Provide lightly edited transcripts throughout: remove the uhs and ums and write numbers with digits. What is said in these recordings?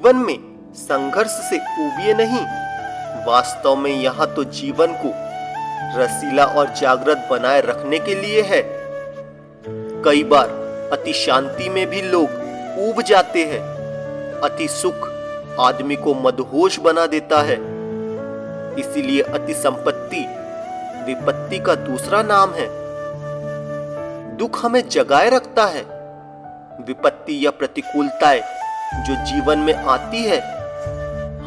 जीवन में संघर्ष से ऊबिए नहीं, वास्तव में यहाँ तो जीवन को रसीला और जागृत बनाए रखने के लिए है। कई बार अति शांति में भी लोग ऊब जाते हैं। अति सुख आदमी को मदहोश बना देता है। इसीलिए अति संपत्ति विपत्ति का दूसरा नाम है। दुख हमें जगाए रखता है। विपत्ति या प्रतिकूलताएं जो जीवन में आती है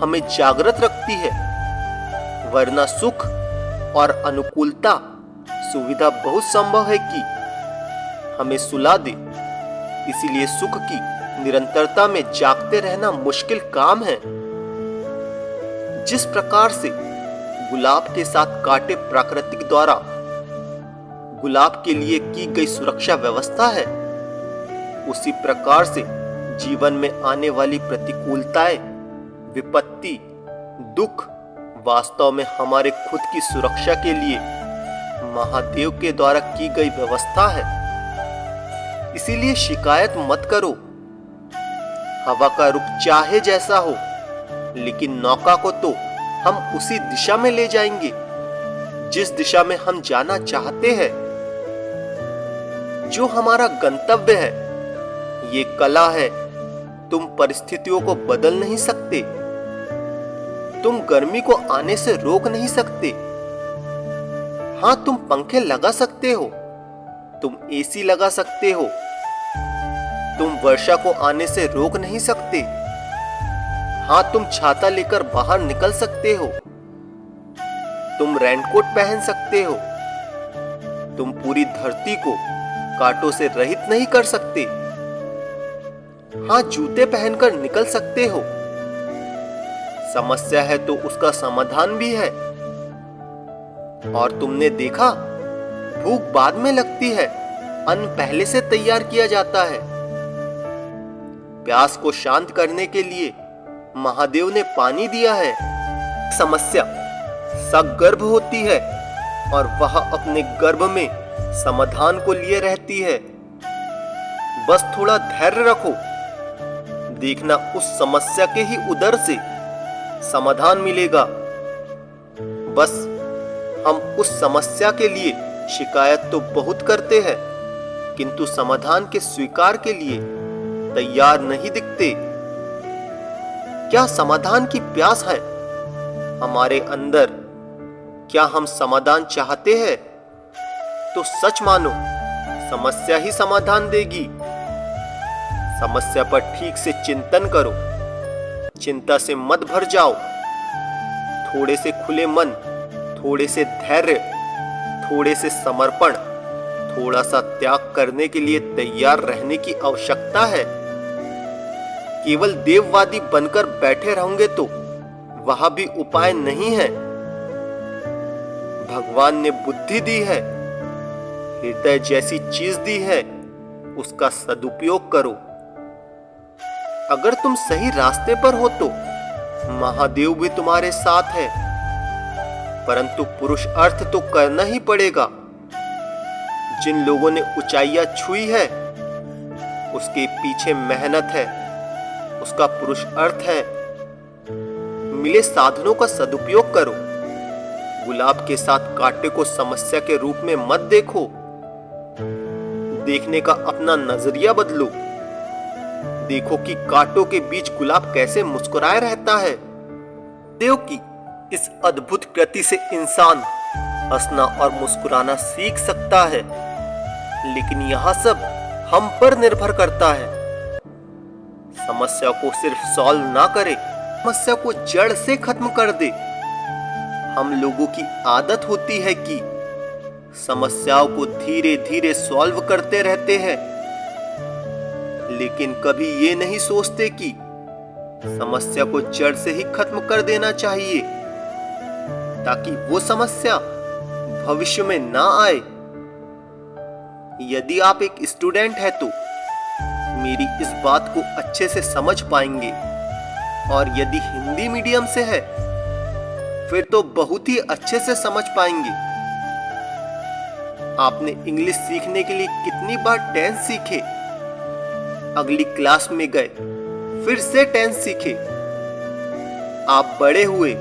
हमें जागृत रखती है, वरना सुख और अनुकूलता सुविधा बहुत संभव है कि हमें सुला दे। इसीलिए सुख की निरंतरता में जागते रहना मुश्किल काम है। जिस प्रकार से गुलाब के साथ कांटे प्राकृतिक द्वारा गुलाब के लिए की गई सुरक्षा व्यवस्था है, उसी प्रकार से जीवन में आने वाली प्रतिकूलताएं, विपत्ति, दुख वास्तव में हमारे खुद की सुरक्षा के लिए महादेव के द्वारा की गई व्यवस्था है। इसीलिए शिकायत मत करो। हवा का रुख चाहे जैसा हो, लेकिन नौका को तो हम उसी दिशा में ले जाएंगे जिस दिशा में हम जाना चाहते हैं, जो हमारा गंतव्य है। ये कला है। तुम परिस्थितियों को बदल नहीं सकते। तुम गर्मी को आने से रोक नहीं सकते। हां, तुम पंखे लगा सकते हो, तुम एसी लगा सकते हो। तुम वर्षा को आने से रोक नहीं सकते। हां, तुम छाता लेकर बाहर निकल सकते हो, तुम रेनकोट पहन सकते हो। तुम पूरी धरती को कांटों से रहित नहीं कर सकते। हां, जूते पहनकर निकल सकते हो। समस्या है तो उसका समाधान भी है। और तुमने देखा, भूख बाद में लगती है, अन्न पहले से तैयार किया जाता है। प्यास को शांत करने के लिए महादेव ने पानी दिया है। समस्या सगर्भ होती है और वह अपने गर्भ में समाधान को लिए रहती है। बस थोड़ा धैर्य रखो, देखना उस समस्या के ही उदर से समाधान मिलेगा। बस हम उस समस्या के लिए शिकायत तो बहुत करते हैं, किंतु समाधान के स्वीकार के लिए तैयार नहीं दिखते। क्या समाधान की प्यास है हमारे अंदर? क्या हम समाधान चाहते हैं? तो सच मानो, समस्या ही समाधान देगी। समस्या पर ठीक से चिंतन करो, चिंता से मत भर जाओ। थोड़े से खुले मन, थोड़े से धैर्य, थोड़े से समर्पण, थोड़ा सा त्याग करने के लिए तैयार रहने की आवश्यकता है। केवल देववादी बनकर बैठे रहोगे तो वह भी उपाय नहीं है। भगवान ने बुद्धि दी है, हृदय जैसी चीज दी है, उसका सदुपयोग करो। अगर तुम सही रास्ते पर हो तो महादेव भी तुम्हारे साथ है, परंतु पुरुषार्थ तो करना ही पड़ेगा। जिन लोगों ने ऊंचाइयां छुई है, उसके पीछे मेहनत है, उसका पुरुषार्थ है। मिले साधनों का सदुपयोग करो। गुलाब के साथ कांटे को समस्या के रूप में मत देखो। देखने का अपना नजरिया बदलो। देखो कि कांटों के बीच गुलाब कैसे मुस्कुराए रहता है। देव की इस अद्भुत कृति से इंसान हंसना और मुस्कुराना सीख सकता है, लेकिन यह सब हम पर निर्भर करता है। समस्या को सिर्फ सॉल्व ना करे, समस्या को जड़ से खत्म कर दे। हम लोगों की आदत होती है कि समस्याओं को धीरे धीरे सॉल्व करते रहते हैं, लेकिन कभी ये नहीं सोचते कि समस्या को जड़ से ही खत्म कर देना चाहिए, ताकि वो समस्या भविष्य में ना आए। यदि आप एक स्टूडेंट है तो मेरी इस बात को अच्छे से समझ पाएंगे, और यदि हिंदी मीडियम से है फिर तो बहुत ही अच्छे से समझ पाएंगे। आपने इंग्लिश सीखने के लिए कितनी बार टेंस सीखे, अगली क्लास में गए, फिर से टेंस सीखे। आप बड़े हुए,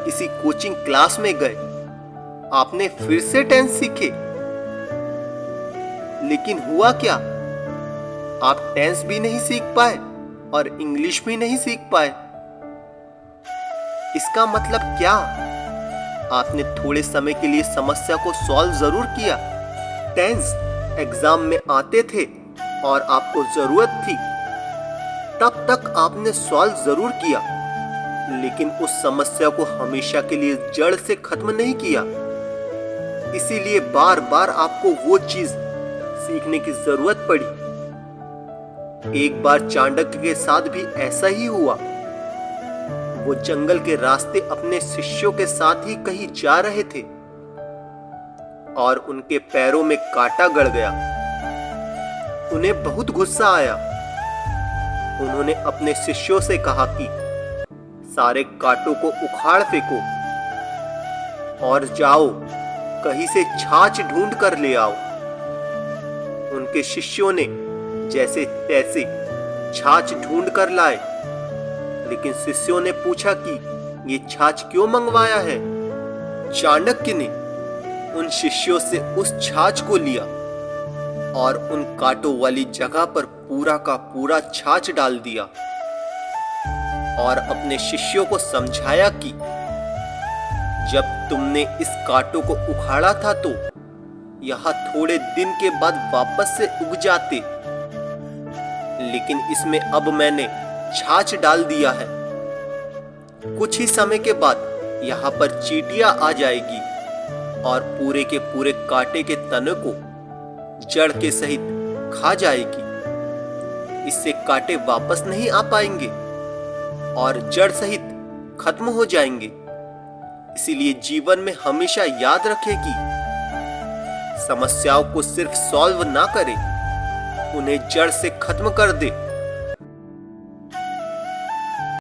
किसी कोचिंग क्लास में गए, आपने फिर से टेंस सीखे। लेकिन हुआ क्या? आप टेंस भी नहीं सीख पाए और इंग्लिश भी नहीं सीख पाए। इसका मतलब क्या? आपने थोड़े समय के लिए समस्या को सॉल्व जरूर किया। टेंस एग्जाम में आते थे और आपको जरूरत थी, तब तक आपने सॉल्व जरूर किया, लेकिन उस समस्या को हमेशा के लिए जड़ से खत्म नहीं किया। इसीलिए बार बार आपको वो चीज सीखने की जरूरत पड़ी। एक बार चाणक्य के साथ भी ऐसा ही हुआ। वो जंगल के रास्ते अपने शिष्यों के साथ ही कहीं जा रहे थे और उनके पैरों में कांटा गड़ गया। उन्हें बहुत गुस्सा आया। उन्होंने अपने शिष्यों से कहा कि सारे कांटों को उखाड़ फेंको और जाओ कहीं से छाछ ढूंढ कर ले आओ। उनके शिष्यों ने जैसे तैसे छाछ ढूंढ कर लाए, लेकिन शिष्यों ने पूछा कि ये छाछ क्यों मंगवाया है। चाणक्य ने उन शिष्यों से उस छाछ को लिया और उन कांटों वाली जगह पर पूरा का पूरा छाछ डाल दिया और अपने शिष्यों को समझाया कि जब तुमने इस कांटों को उखाड़ा था तो यहां थोड़े दिन के बाद वापस से उग जाते, लेकिन इसमें अब मैंने छाछ डाल दिया है। कुछ ही समय के बाद यहां पर चींटियां आ जाएगी और पूरे के पूरे कांटे के तने को जड़ के सहित खा जाएगी। इससे कांटे वापस नहीं आ पाएंगे और जड़ सहित खत्म हो जाएंगे। इसीलिए जीवन में हमेशा याद रखें कि समस्याओं को सिर्फ सॉल्व ना करें, उन्हें जड़ से खत्म कर दे।